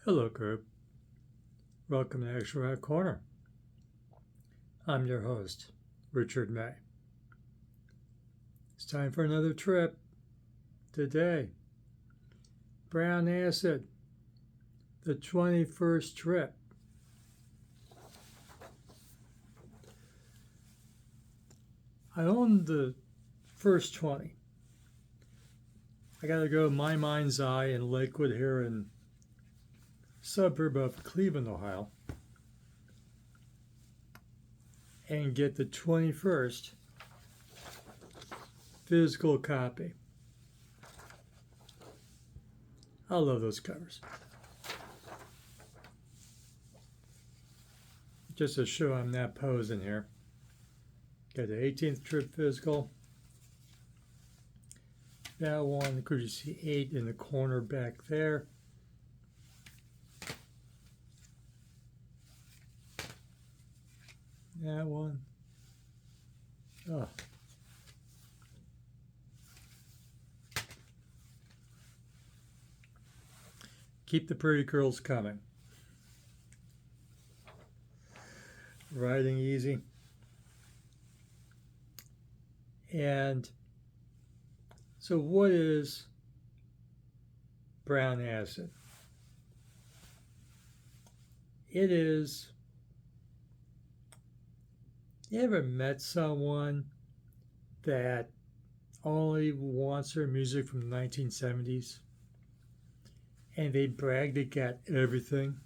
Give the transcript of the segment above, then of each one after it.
Hello, group. Welcome to Extra Rat Corner. I'm your host, Richard May. It's time for another trip. Today, brown acid, the 21st trip. I own the first 20. I got to go to My Mind's Eye in Lakewood here in suburb of Cleveland, Ohio, and get the 21st physical copy. I love those covers. Just to show I'm not posing here. Got the 18th trip physical. That one, could you see 8 in the corner back there? That one. Oh. Keep the pretty girls coming. Riding easy. And so what is brown acid? It is, you ever met someone that only wants their music from the 1970s? And they brag they got everything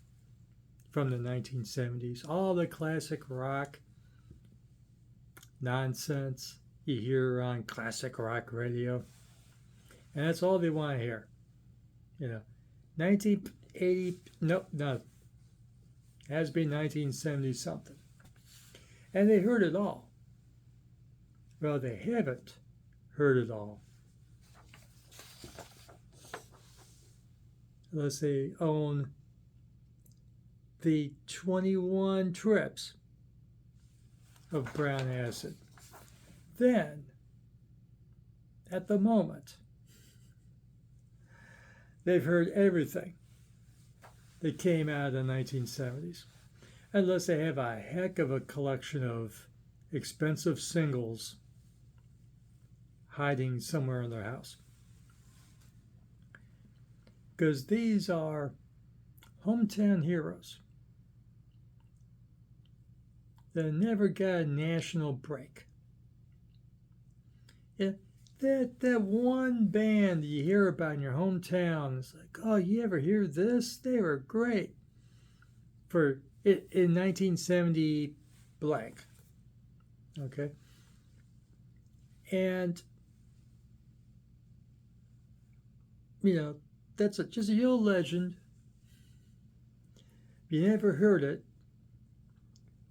from the 1970s. All the classic rock nonsense you hear on classic rock radio. And that's all they want to hear. 1980, nope, no. It has been 1970 something. And they heard it all. Well, they haven't heard it all. Unless they own the 21 trips of brown acid. Then, at the moment, they've heard everything that came out of the 1970s. Unless they have a heck of a collection of expensive singles hiding somewhere in their house. Because these are hometown heroes that never got a national break. Yeah, that one band you hear about in your hometown, it's like, oh, you ever hear this? They were great. For it in 1970 blank. Okay. And that's just a old legend. If you never heard it,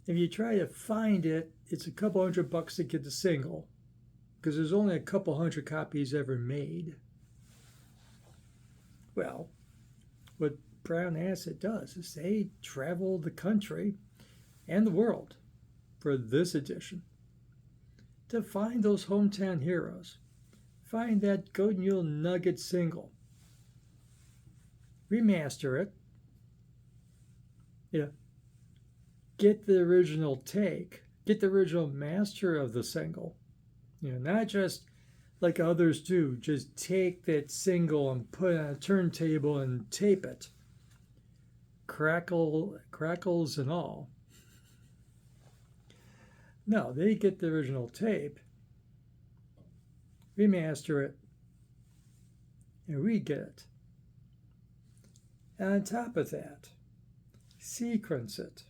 if you try to find it, it's a couple $100 to get the single, because there's only a couple hundred copies ever made. Well, what brown acid does is they travel the country and the world for this edition to find those hometown heroes, find that Golden Mule Nugget single, remaster it, get the original take, get the original master of the single, not just like others do, just take that single and put it on a turntable and tape it, crackles and all. No, they get the original tape, remaster it, and we get it. And on top of that, sequence it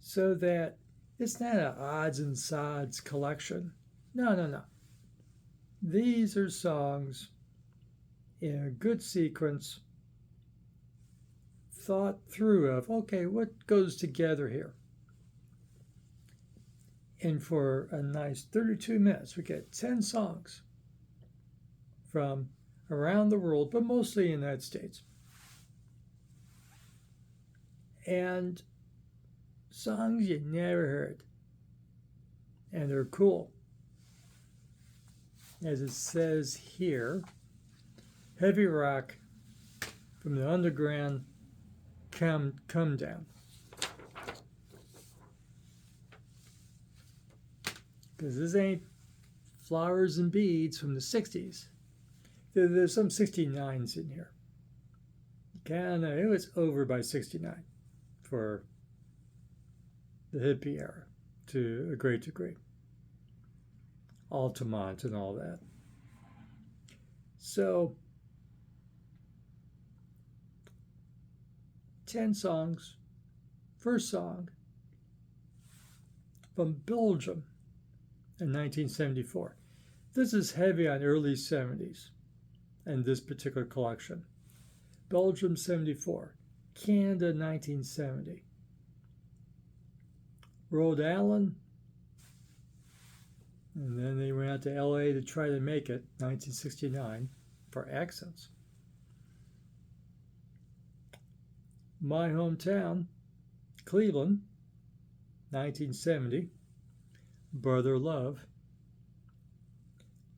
so that it's not an odds and sods collection. No. These are songs in a good sequence, thought through of, okay, what goes together here? And for a nice 32 minutes, we get 10 songs from around the world, but mostly in the United States. And songs you never heard. And they're cool. As it says here, heavy rock from the underground come down. Because this ain't Flowers and Beads from the 60s. There's some 69s in here. Kind of, it was over by 69 for the hippie era to a great degree. Altamont and all that. So, 10 songs. First song from Belgium in 1974. This is heavy on early 70s in this particular collection. Belgium 74, Canada 1970, Rhode Island, and then they went out to LA to try to make it, 1969, for Accents. My hometown, Cleveland, 1970, Brother Love.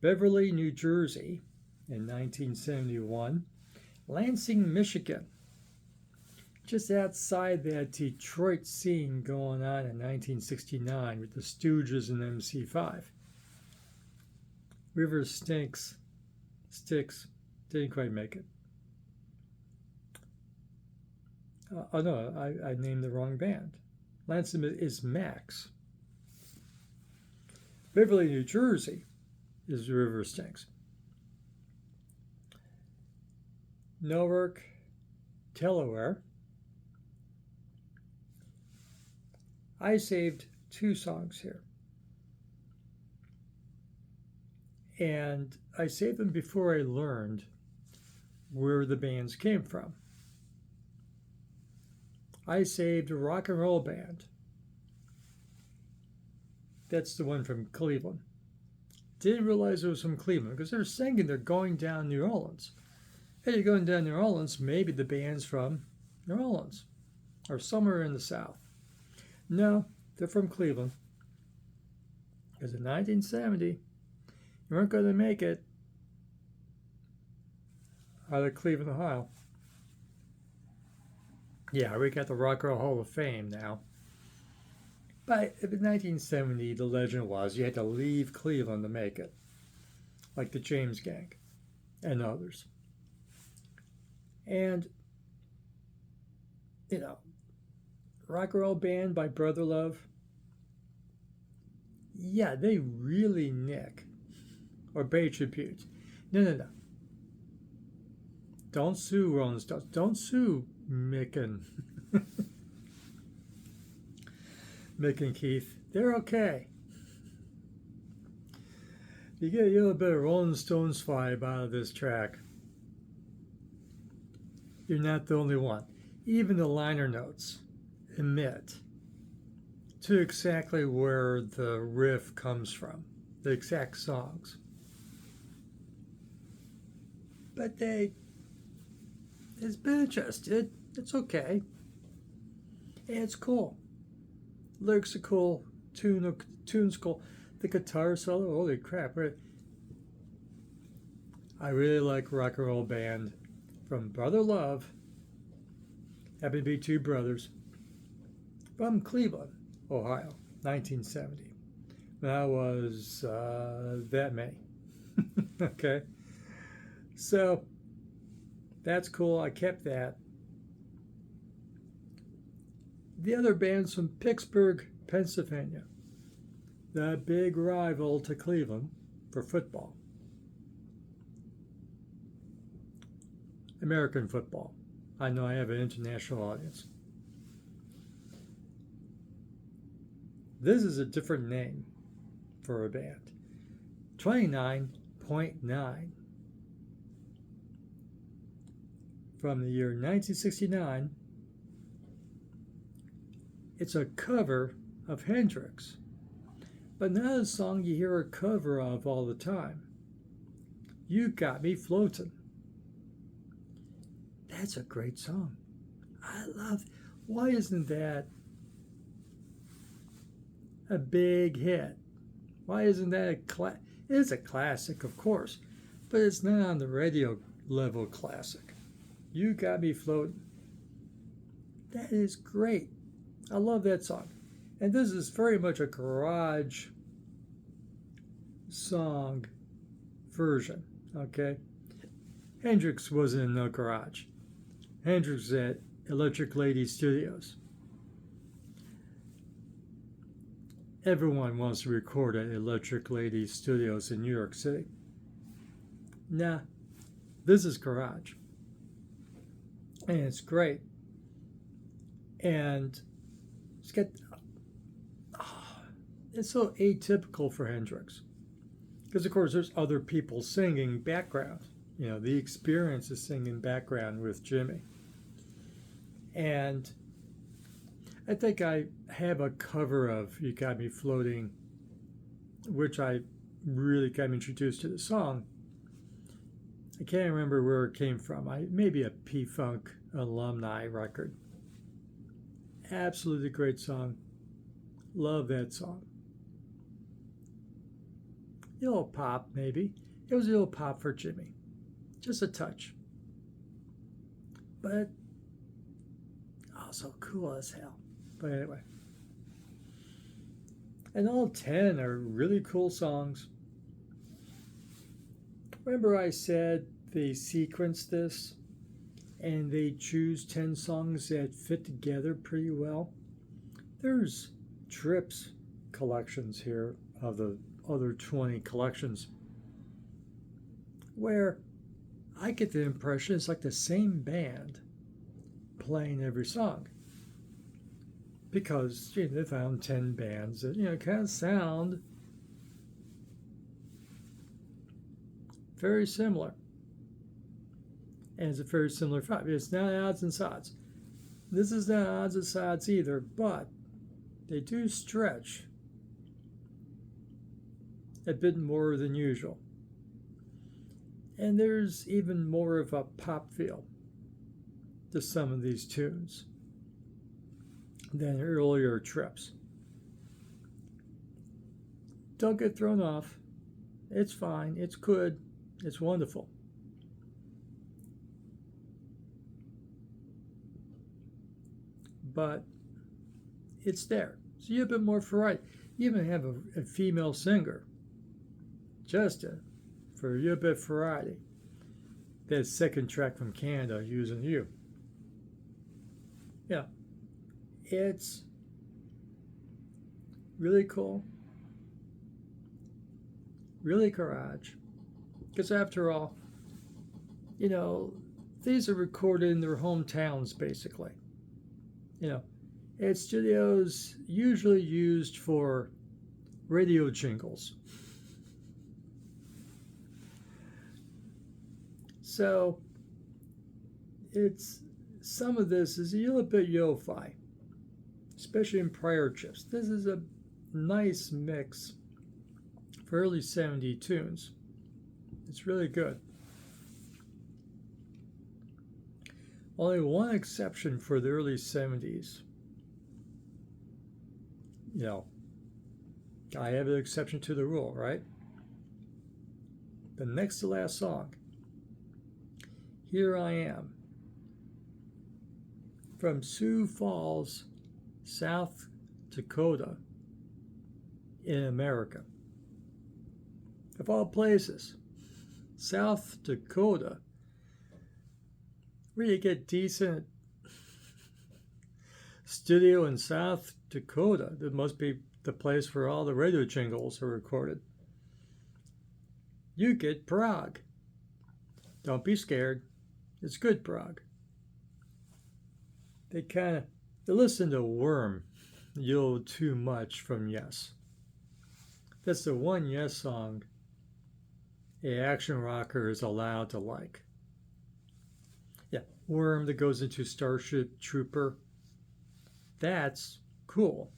Beverly, New Jersey, in 1971. Lansing, Michigan, just outside that Detroit scene going on in 1969 with the Stooges and MC5. River Sticks, didn't quite make it. Oh no, I named the wrong band. Lansing is Max. Beverly, New Jersey is River Stinks. Newark, Delaware. I saved 2 songs here. And I saved them before I learned where the bands came from. I saved a rock and roll band. That's the one from Cleveland. Didn't realize it was from Cleveland because they're singing they're going down New Orleans. Hey, you're going down New Orleans, maybe the band's from New Orleans or somewhere in the South. No, they're from Cleveland. Because in 1970, you weren't going to make it out of Cleveland, Ohio. Yeah, we got the Rock and Roll Hall of Fame now. But in 1970, the legend was you had to leave Cleveland to make it, like the James Gang and others. And, you know, rock and roll band by Brother Love, yeah, they really nick or pay tribute. No. Don't sue Rolling Stones. Don't sue Mick and Keith. They're okay. You get a little bit of Rolling Stones vibe out of this track. You're not the only one. Even the liner notes admit to exactly where the riff comes from, the exact songs. But it's been adjusted. It's okay. It's cool. Lyrics are cool. Tune's cool. The guitar solo, holy crap. I really like Rock and Roll Band from Brother Love. Happen to be 2 brothers. From Cleveland, Ohio, 1970. When I was that many. Okay. So, that's cool. I kept that. The other band's from Pittsburgh, Pennsylvania. The big rival to Cleveland for football. American football. I know I have an international audience. This is a different name for a band. 29.9. From the year 1969. It's a cover of Hendrix, but not a song you hear a cover of all the time. You Got Me Floating. That's a great song. I love. Why isn't that a big hit? Why isn't that it is a classic, of course, but it's not on the radio level classic. You Got Me Floating. That is great. I love that song. And this is very much a garage song version, okay? Hendrix wasn't in the garage. Hendrix was at Electric Lady Studios. Everyone wants to record at Electric Lady Studios in New York City. Nah, this is garage. And it's great. And it's got, it's so atypical for Hendrix. Because, of course, there's other people singing background. You know, the Experience is singing background with Jimmy. And I think I have a cover of You Got Me Floating, which I really got me introduced to the song. I can't remember where it came from. Maybe a P-Funk alumni record. Absolutely great song. Love that song. A little pop, maybe. It was a little pop for Jimmy. Just a touch. But also cool as hell. But anyway. And all 10 are really cool songs. Remember I said they sequence this and they choose 10 songs that fit together pretty well? There's Trips collections here of the other 20 collections where I get the impression it's like the same band playing every song, because they found 10 bands that kind of sound very similar, and it's a very similar vibe. It's not odds and sods. This is not odds and sods either, but they do stretch a bit more than usual. And there's even more of a pop feel to some of these tunes than earlier Trips. Don't get thrown off. It's fine. It's good. It's wonderful. But it's there. So you have a bit more variety. You even have a female singer. Just for a bit of variety. That second track from Canada, Using You. Yeah. It's really cool. Really garage. Because after all, these are recorded in their hometowns, basically. At studios usually used for radio jingles. So some of this is a little bit yo-fi, especially in prior chips. This is a nice mix for early 70s tunes. It's really good. Only one exception for the early 70s. I have an exception to the rule, right? The next to last song, Here I Am, from Sioux Falls, South Dakota, in America. Of all places, South Dakota, where you get decent studio in South Dakota. That must be the place where all the radio jingles are recorded. You get Prague. Don't be scared. It's good Prague. They listen to Worm a little too much from Yes. That's the one Yes song an action rocker is allowed to like. Yeah, Worm that goes into Starship Trooper. That's cool.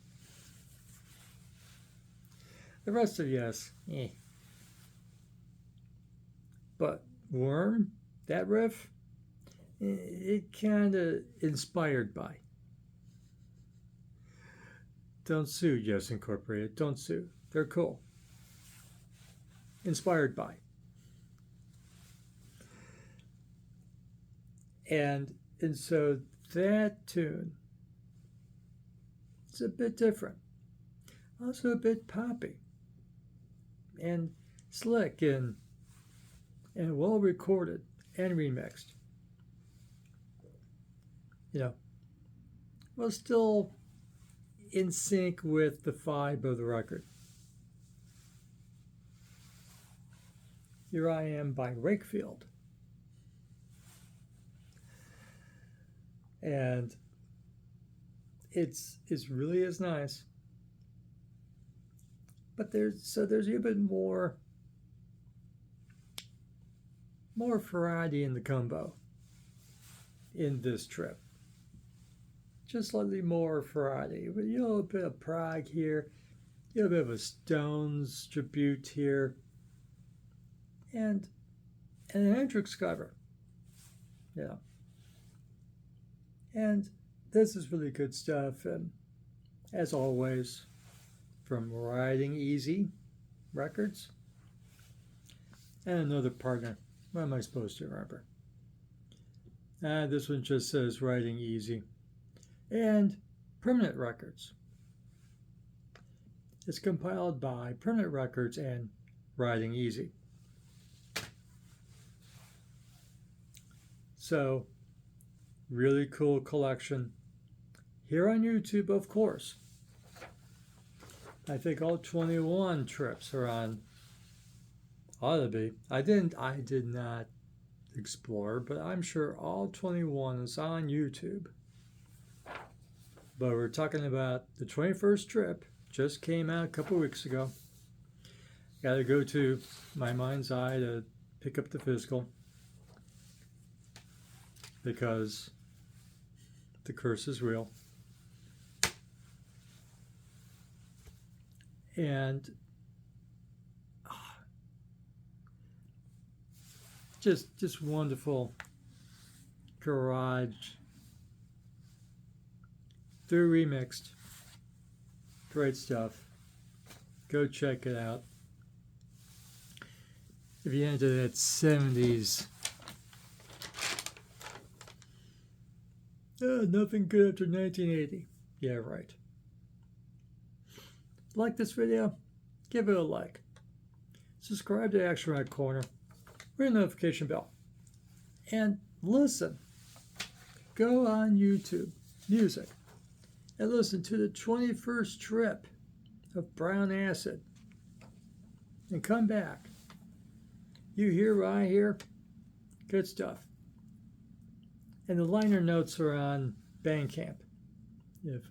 The rest of Yes, eh. But Worm, that riff, it kind of inspired by. Don't sue Yes Incorporated. Don't sue. They're cool. Inspired by. And so that tune, it's a bit different, also a bit poppy and slick and well recorded and remixed. You know, well, still in sync with the vibe of the record. Here I Am by Wakefield. And it's really is nice. But there's even more variety in the combo in this trip. Just slightly more variety. You know, a bit of prog here, you know, a bit of a Stones tribute here, and an Hendrix cover. Yeah. And this is really good stuff. And as always, from Riding Easy Records, and another partner. What am I supposed to remember? This one just says Riding Easy. And Permanent Records. It's compiled by Permanent Records and Riding Easy. So, really cool collection. Here on YouTube, of course. I think all 21 trips are on. Ought to be. I did not explore, but I'm sure all 21 is on YouTube. But we're talking about the 21st trip. Just came out a couple weeks ago. Got to go to my mind's eye to pick up the physical. Because the curse is real. And just wonderful garage. They're remixed. Great stuff. Go check it out. If you're into that 70s, nothing good after 1980. Yeah, right. Like this video? Give it a like. Subscribe to Action Rock Corner. Ring the notification bell. And listen. Go on YouTube Music and listen to the 21st trip of Brown Acid. And come back. You hear what I hear? Good stuff. And the liner notes are on Bandcamp. If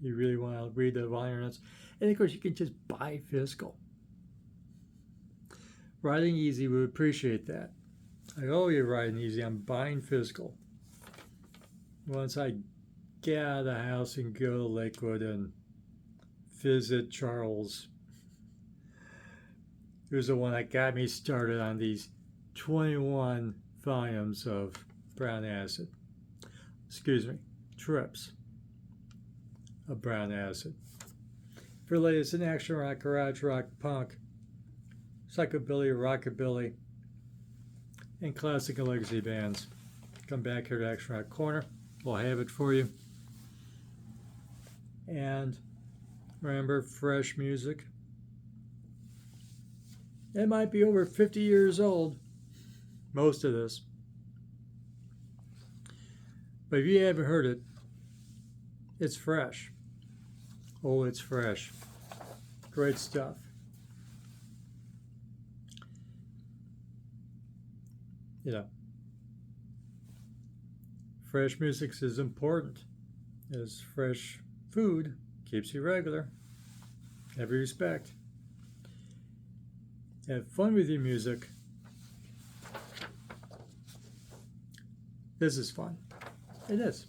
you really want to read the liner notes. And of course, you can just buy physical. Riding Easy would appreciate that. I owe you Riding Easy. I'm buying physical. Once I get out of the house and go to Lakewood and visit Charles, who's the one that got me started on these 21 volumes of Brown Acid. Excuse me, trips of Brown Acid. For latest in action rock, garage rock, punk, psychobilly, rockabilly, and classic and legacy bands, come back here to Action Rock Corner. We'll have it for you. And remember, fresh music. It might be over 50 years old, most of this. But if you haven't heard it, it's fresh. Oh, it's fresh. Great stuff. You know, fresh music is important, as fresh food keeps you regular. Every respect. Have fun with your music. This is fun. It is.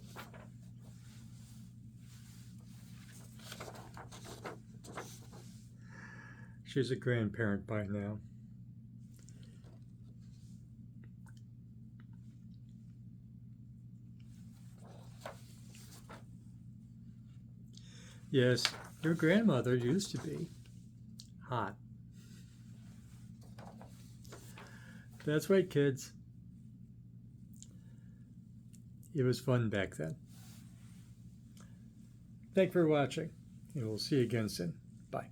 She's a grandparent by now. Yes, your grandmother used to be hot. That's right, kids. It was fun back then. Thank you for watching, and we'll see you again soon. Bye.